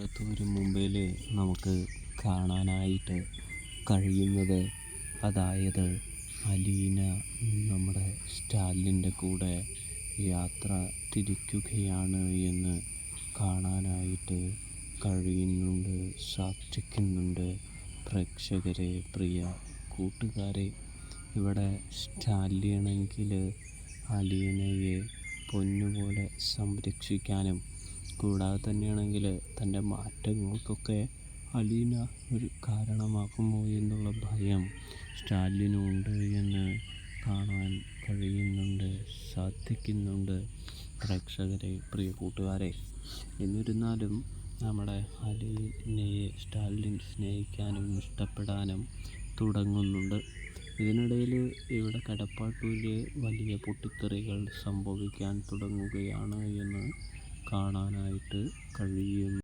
ഒരു മുമ്പിൽ നമുക്ക് കാണാനായിട്ട് കഴിയുന്നത്, അതായത് അലീന നമ്മുടെ സ്റ്റാലിൻ്റെ കൂടെ യാത്ര തിരിക്കുകയാണ് എന്ന് കാണാനായിട്ട് സാധിക്കുന്നുണ്ട്. പ്രേക്ഷകരെ, പ്രിയ കൂട്ടുകാരെ, ഇവിടെ സ്റ്റാലിനാണെങ്കിൽ അലീനയെ പൊന്നുപോലെ സംരക്ഷിക്കാനും കൂടാതെ തന്നെയാണെങ്കിൽ തൻ്റെ മാറ്റങ്ങൾക്കൊക്കെ അലീന ഒരു കാരണമാകുമോ എന്നുള്ള ഭയം സ്റ്റാലിനുണ്ട് എന്ന് കാണാൻ സാധിക്കുന്നുണ്ട്. പ്രേക്ഷകരെ, പ്രിയ കൂട്ടുകാരെ, എന്നിരുന്നാലും നമ്മുടെ അലീനയെ സ്റ്റാലിൻ സ്നേഹിക്കാനും ഇഷ്ടപ്പെടാനും തുടങ്ങുന്നുണ്ട്. ഇതിനിടയിൽ ഇവിടെ കടപ്പാട്ടൂരിൽ വലിയ പൊട്ടിത്തെറികൾ സംഭവിക്കാൻ തുടങ്ങുകയാണ് എന്ന് കാണാനായിട്ട് കഴിയും.